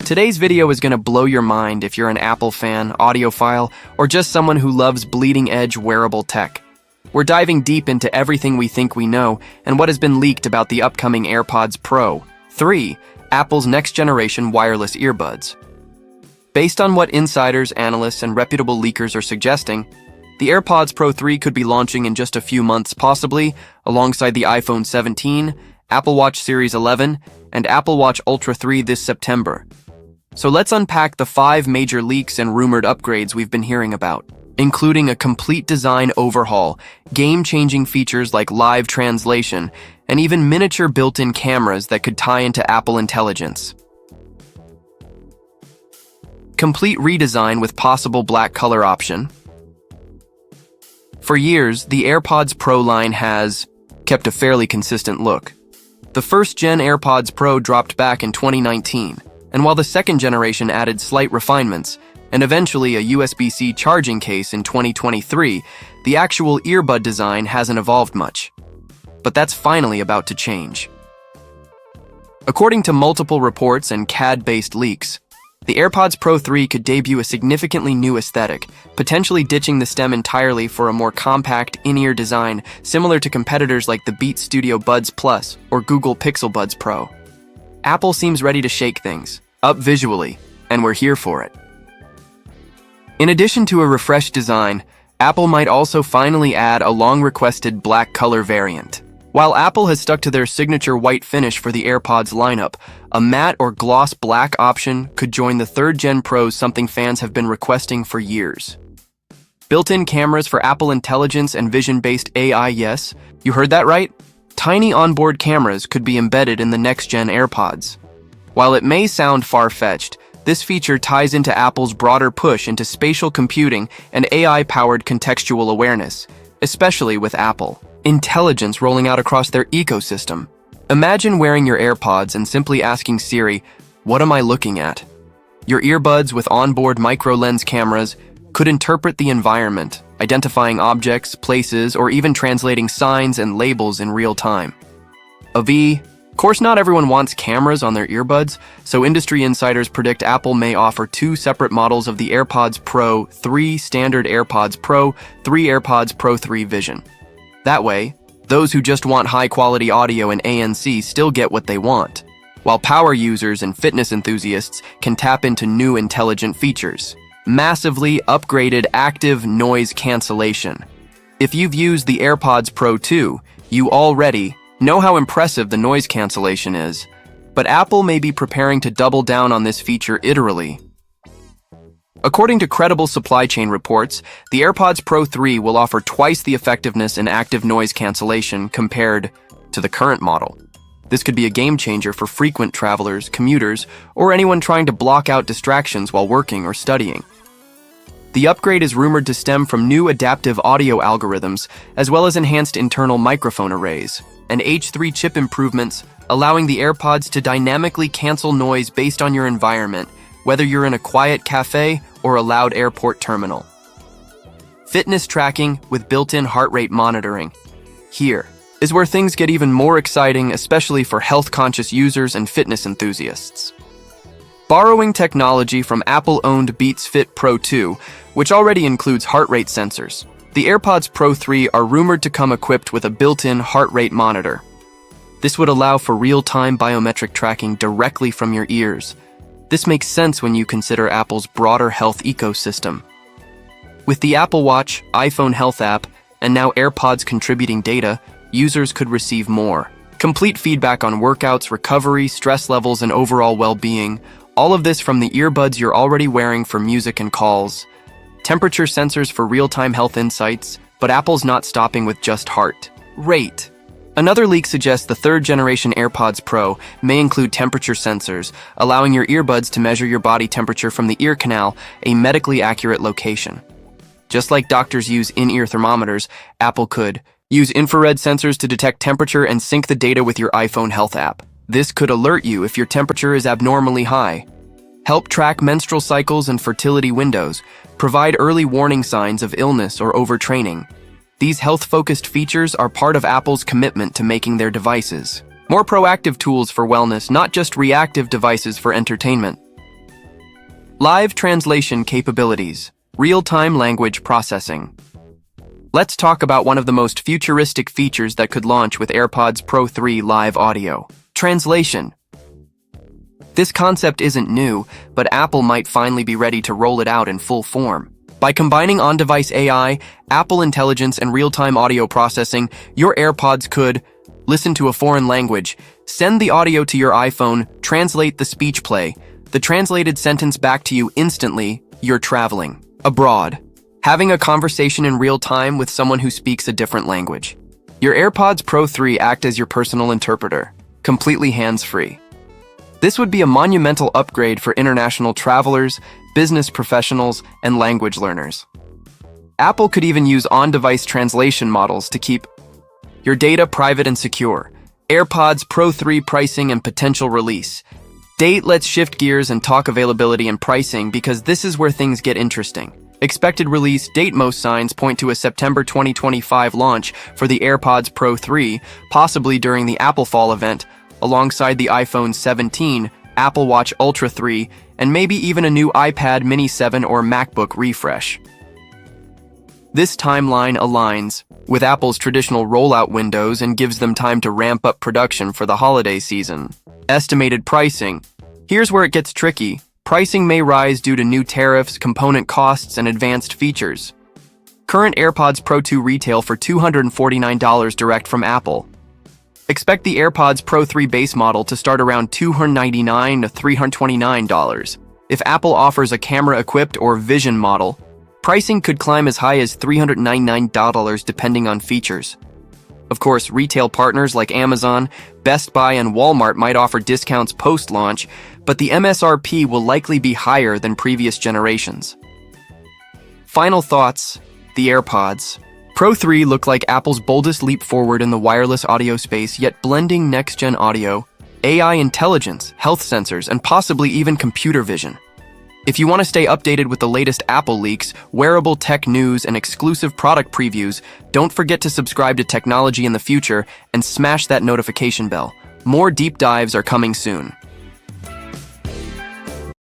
Today's video is going to blow your mind if you're an Apple fan, audiophile, or just someone who loves bleeding-edge wearable tech. We're diving deep into everything we think we know and what has been leaked about the upcoming AirPods Pro. 3. Apple's next-generation wireless earbuds. Based on what insiders, analysts, and reputable leakers are suggesting, the AirPods Pro 3 could be launching in just a few months possibly, alongside the iPhone 17, Apple Watch Series 11, and Apple Watch Ultra 3 this September. So let's unpack the 5 major leaks and rumored upgrades we've been hearing about, including a complete design overhaul, game-changing features like live translation, and even miniature built-in cameras that could tie into Apple Intelligence. Complete redesign with possible black color option. For years, the AirPods Pro line has kept a fairly consistent look. The first-gen AirPods Pro dropped back in 2019, and while the second generation added slight refinements, and eventually a USB-C charging case in 2023, the actual earbud design hasn't evolved much. But that's finally about to change. According to multiple reports and CAD-based leaks, the AirPods Pro 3 could debut a significantly new aesthetic, potentially ditching the stem entirely for a more compact in-ear design similar to competitors like the Beats Studio Buds Plus or Google Pixel Buds Pro. Apple seems ready to shake things up visually, and we're here for it. In addition to a refreshed design, Apple might also finally add a long-requested black color variant. While Apple has stuck to their signature white finish for the AirPods lineup, a matte or gloss black option could join the third-gen Pros, something fans have been requesting for years. Built-in cameras for Apple Intelligence and vision-based AI, yes, you heard that right? Tiny onboard cameras could be embedded in the next-gen AirPods. While it may sound far-fetched, this feature ties into Apple's broader push into spatial computing and AI-powered contextual awareness, especially with Apple Intelligence rolling out across their ecosystem. Imagine wearing your AirPods and simply asking Siri, "What am I looking at?" Your earbuds with onboard micro-lens cameras could interpret the environment, identifying objects, places, or even translating signs and labels in real time. Of course, not everyone wants cameras on their earbuds, so industry insiders predict Apple may offer 2 separate models of the AirPods Pro 3 standard AirPods Pro, 3 AirPods Pro 3 Vision. That way, those who just want high-quality audio and ANC still get what they want, while power users and fitness enthusiasts can tap into new intelligent features. Massively upgraded active noise cancellation. If you've used the AirPods Pro 2, you already know how impressive the noise cancellation is, but Apple may be preparing to double down on this feature iteratively. According to credible supply chain reports, the AirPods Pro 3 will offer twice the effectiveness in active noise cancellation compared to the current model. This could be a game changer for frequent travelers, commuters, or anyone trying to block out distractions while working or studying. The upgrade is rumored to stem from new adaptive audio algorithms, as well as enhanced internal microphone arrays, and H3 chip improvements, allowing the AirPods to dynamically cancel noise based on your environment, whether you're in a quiet cafe or a loud airport terminal. Fitness tracking with built-in heart rate monitoring. Here is where things get even more exciting, especially for health-conscious users and fitness enthusiasts. Borrowing technology from Apple-owned Beats Fit Pro 2, which already includes heart rate sensors, the AirPods Pro 3 are rumored to come equipped with a built-in heart rate monitor. This would allow for real-time biometric tracking directly from your ears. This makes sense when you consider Apple's broader health ecosystem. With the Apple Watch, iPhone Health app, and now AirPods contributing data, users could receive more complete feedback on workouts, recovery, stress levels, and overall well-being. All of this from the earbuds you're already wearing for music and calls. Temperature sensors for real-time health insights, but Apple's not stopping with just heart rate. Another leak suggests the third-generation AirPods Pro may include temperature sensors, allowing your earbuds to measure your body temperature from the ear canal, a medically accurate location. Just like doctors use in-ear thermometers, Apple could use infrared sensors to detect temperature and sync the data with your iPhone Health app. This could alert you if your temperature is abnormally high, help track menstrual cycles and fertility windows, provide early warning signs of illness or overtraining. These health-focused features are part of Apple's commitment to making their devices more proactive tools for wellness, not just reactive devices for entertainment. Live translation capabilities, real-time language processing. Let's talk about one of the most futuristic features that could launch with AirPods Pro 3 live audio. Translation. This concept isn't new, but Apple might finally be ready to roll it out in full form. By combining on-device AI, Apple Intelligence, and real-time audio processing, your AirPods could listen to a foreign language, send the audio to your iPhone, translate the speech play, the translated sentence back to you instantly. You're traveling abroad, having a conversation in real time with someone who speaks a different language. Your AirPods Pro 3 act as your personal interpreter, completely hands-free. This would be a monumental upgrade for international travelers, business professionals, and language learners. Apple could even use on-device translation models to keep your data private and secure. AirPods Pro 3 pricing and potential release. Date. Let's shift gears and talk availability and pricing, because this is where things get interesting. Expected release date. Most signs point to a September 2025 launch for the AirPods Pro 3, possibly during the Apple Fall event, alongside the iPhone 17, Apple Watch Ultra 3, and maybe even a new iPad Mini 7 or MacBook refresh. This timeline aligns with Apple's traditional rollout windows and gives them time to ramp up production for the holiday season. Estimated pricing. Here's where it gets tricky. Pricing may rise due to new tariffs, component costs, and advanced features. Current AirPods Pro 2 retail for $249 direct from Apple. Expect the AirPods Pro 3 base model to start around $299 to $329. If Apple offers a camera-equipped or Vision model, pricing could climb as high as $399 depending on features. Of course, retail partners like Amazon, Best Buy, and Walmart might offer discounts post-launch, but the MSRP will likely be higher than previous generations. Final thoughts: the AirPods Pro 3 look like Apple's boldest leap forward in the wireless audio space, yet blending next-gen audio, AI intelligence, health sensors, and possibly even computer vision. If you want to stay updated with the latest Apple leaks, wearable tech news, and exclusive product previews, don't forget to subscribe to Technology in the Future and smash that notification bell. More deep dives are coming soon.